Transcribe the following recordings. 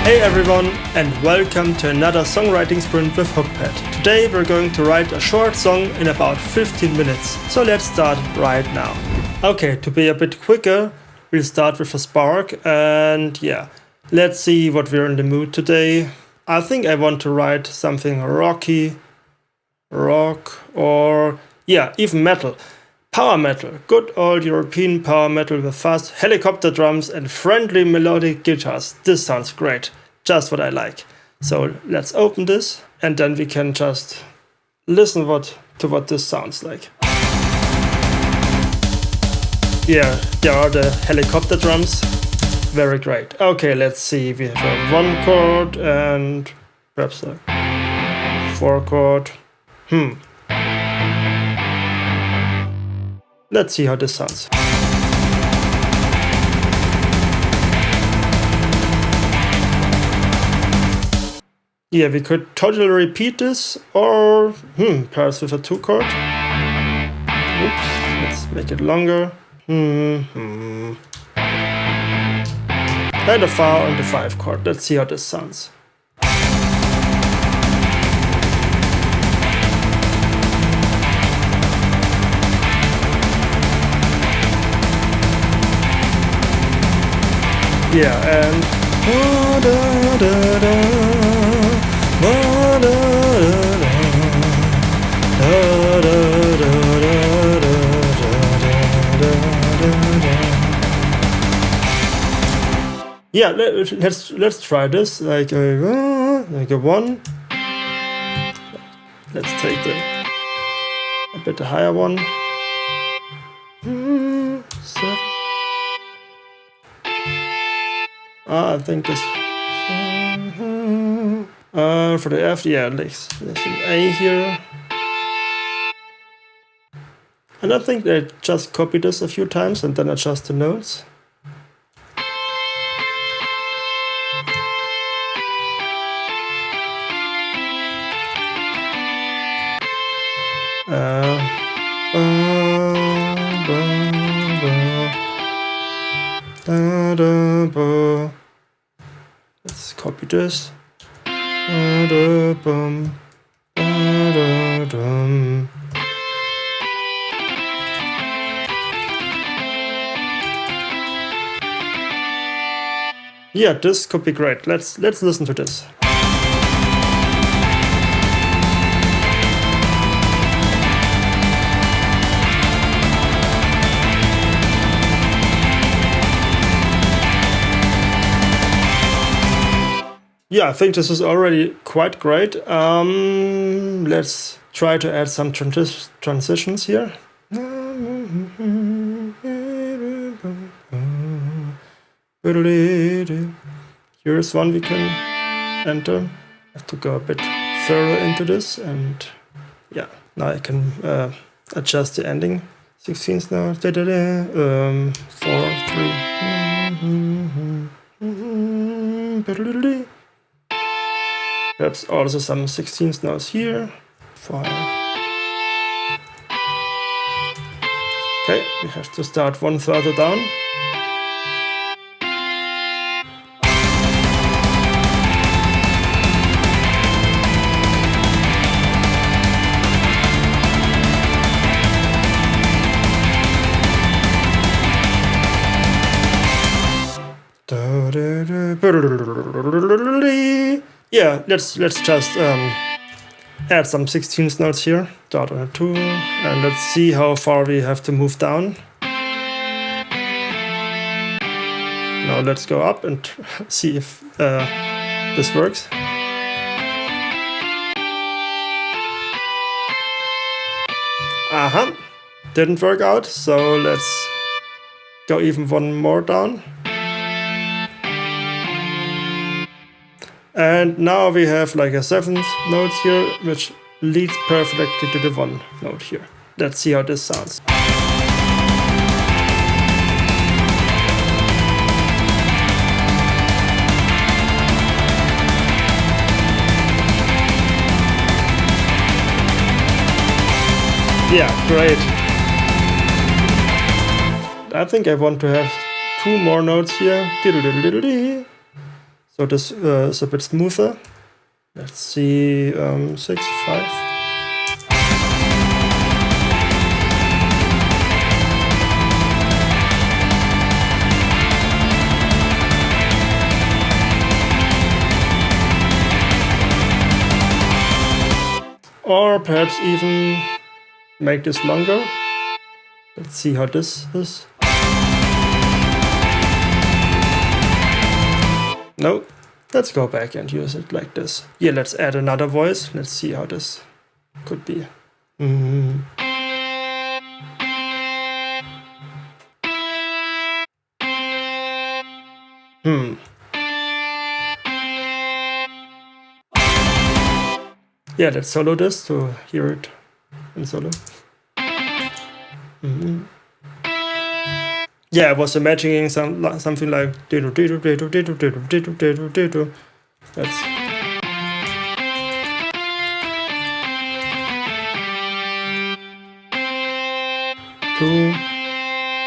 Hey everyone, and welcome to another songwriting sprint with Hookpad. Today we're going to write a short song in about 15 minutes, so let's start right now. Okay, to be a bit quicker, we'll start with a spark, and yeah, let's see what we're in the mood today. I think I want to write something rocky, rock, or yeah, even metal. Power metal, good old European power metal with fast helicopter drums and friendly melodic guitars. This sounds great, just what I like. So let's open this and then we can just listen to what this sounds like. Yeah, there are the helicopter drums. Very great. Okay, let's see. We have a 1 chord and perhaps a 4 chord. Let's see how this sounds. Yeah, we could totally repeat this, or perhaps with a 2 chord. Oops, let's make it longer. And a 4 and a 5 chord. Let's see how this sounds. Yeah, and yeah, let's try this like a 1. Let's take a bit higher one. 7. I think this for the F, yeah, there's an A here. And I think I just copy this a few times and then adjust the notes. Let's copy this. Yeah, this could be great. Let's listen to this. Yeah, I think this is already quite great. Let's try to add some transitions here. Here's one we can enter. I have to go a bit further into this, and yeah, now I can adjust the ending. 16th now. 4, 3. Perhaps also some 16th notes here. 5. Okay, we have to start one further down. Yeah, let's just add some 16th notes here. 2, and let's see how far we have to move down. Now let's go up and see if this works. Didn't work out, so let's go even one more down. And now we have like a 7th note here, which leads perfectly to the 1 note here. Let's see how this sounds. Yeah, great. I think I want to have 2 more notes here. So this is a bit smoother. Let's see, 6, 5. Or perhaps even make this longer. Let's see how this is. No, let's go back and use it like this. Yeah, let's add another voice. Let's see how this could be. Yeah, let's solo this to hear it in solo. Yeah, I was imagining something like that's 2,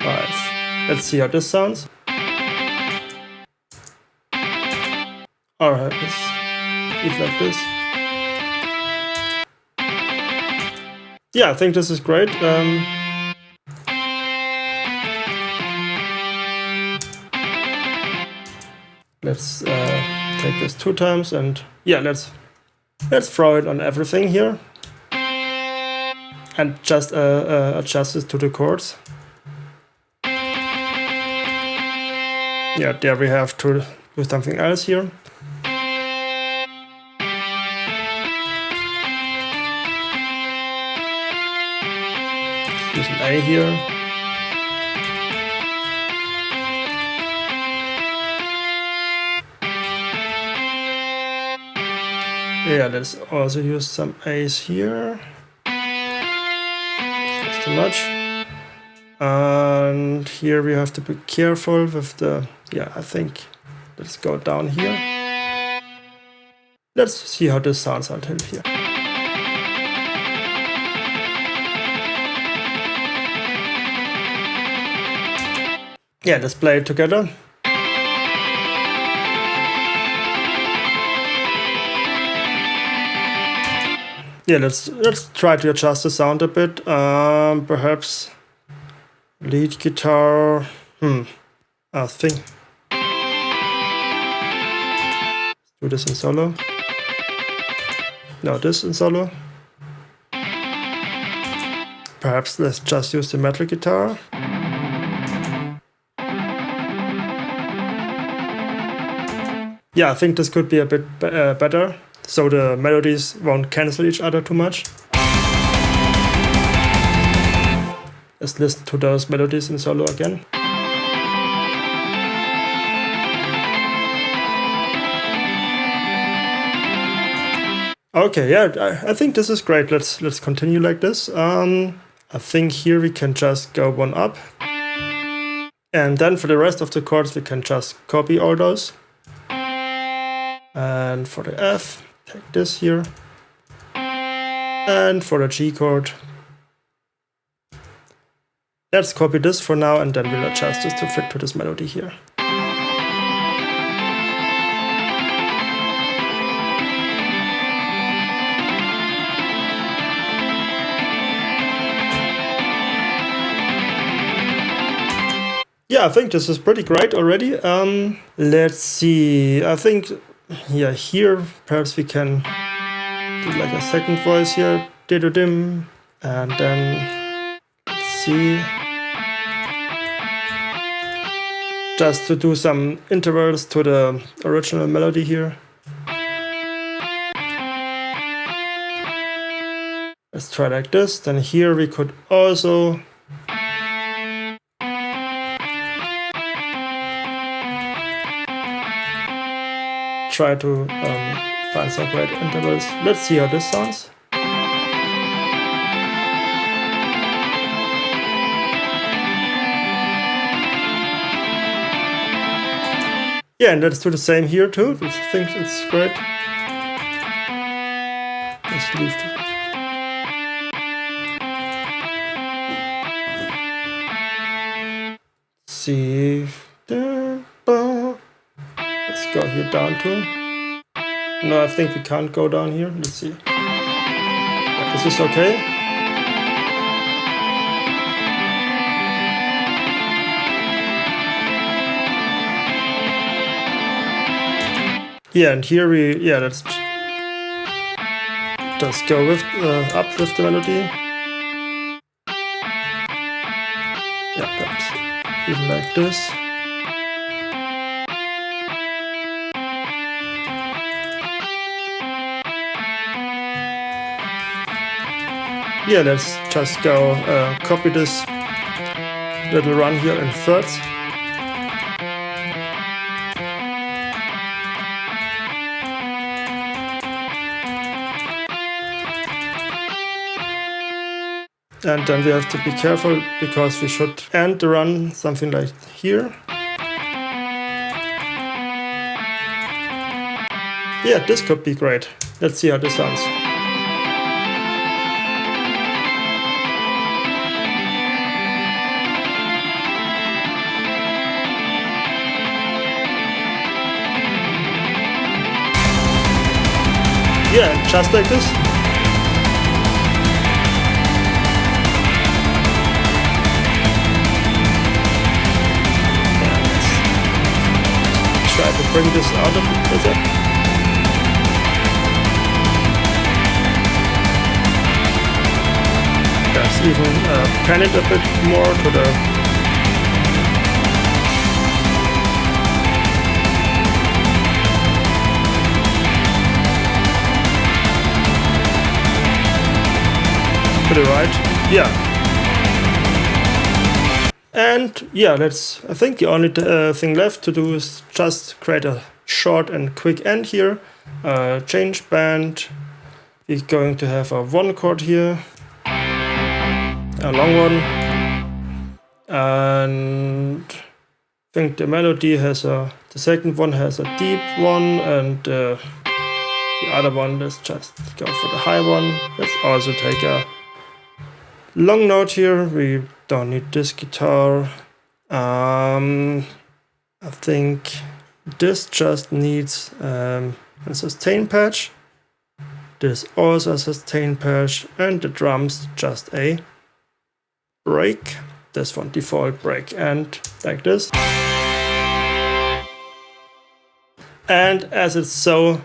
5. Let's see how this sounds. Alright, let's eat like this. Yeah, I think this is great. Let's take this 2 times and yeah, let's throw it on everything here and just adjust it to the chords. Yeah, there we have to do something else here. Use an A here. Yeah, let's also use some A's here. That's too much. And here we have to be careful with the, yeah, I think let's go down here. Let's see how this sounds until here. Yeah, let's play it together. Yeah, let's try to adjust the sound a bit. Perhaps lead guitar. I think. Let's do this in solo. No, this in solo. Perhaps let's just use the metal guitar. Yeah, I think this could be a bit better, so the melodies won't cancel each other too much. Let's listen to those melodies in solo again. Okay, yeah, I think this is great. Let's continue like this. I think here we can just go 1 up. And then for the rest of the chords we can just copy all those. And for the F, take this here. And for the G chord, let's copy this for now and then we'll adjust this to fit to this melody here. Yeah, I think this is pretty great already. Let's see, I think, yeah, here perhaps we can do like a second voice here, dido-dim, and then let's see, just to do some intervals to the original melody here. Let's try like this. Then here we could also try to find some great intervals. Let's see how this sounds. Yeah, and let's do the same here too. I think it's great. Let's leave it. See. Let's go here down to. No, I think we can't go down here. Let's see. Yeah, this is okay. Yeah, and here let's just go with up with the melody. Yeah, perhaps even like this. Yeah, let's just go copy this little run here in thirds. And then we have to be careful because we should end the run something like here. Yeah, this could be great. Let's see how this sounds. Yeah, just like this. Try to bring this out of it. Let's even pan it a bit more to the right. Yeah. And yeah, I think the only thing left to do is just create a short and quick end here. Change band. We're going to have a 1 chord here, a long one, and I think the melody has the second one has a deep one, and the other one, let's just go for the high one. Let's also take a long note here. We don't need this guitar. I think this just needs a sustain patch. This also a sustain patch, and the drums just a break. This one default break, and like this. And as it's so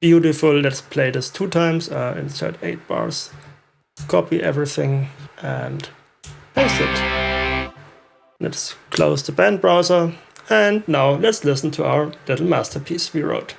beautiful, let's play this 2 times. Insert 8 bars. Copy everything and paste it. Let's close the band browser, and now let's listen to our little masterpiece we wrote.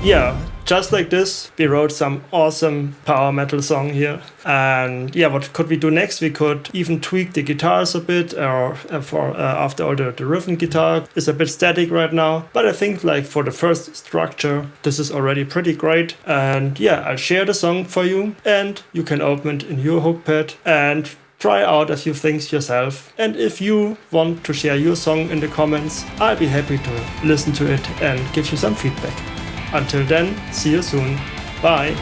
Yeah, just like this, we wrote some awesome power metal song here. And yeah, what could we do next? We could even tweak the guitars a bit, or after all the rhythm guitar is a bit static right now. But I think like for the first structure, this is already pretty great. And yeah, I'll share the song for you, and you can open it in your Hookpad and try out a few things yourself. And if you want to share your song in the comments, I'll be happy to listen to it and give you some feedback. Until then, see you soon. Bye.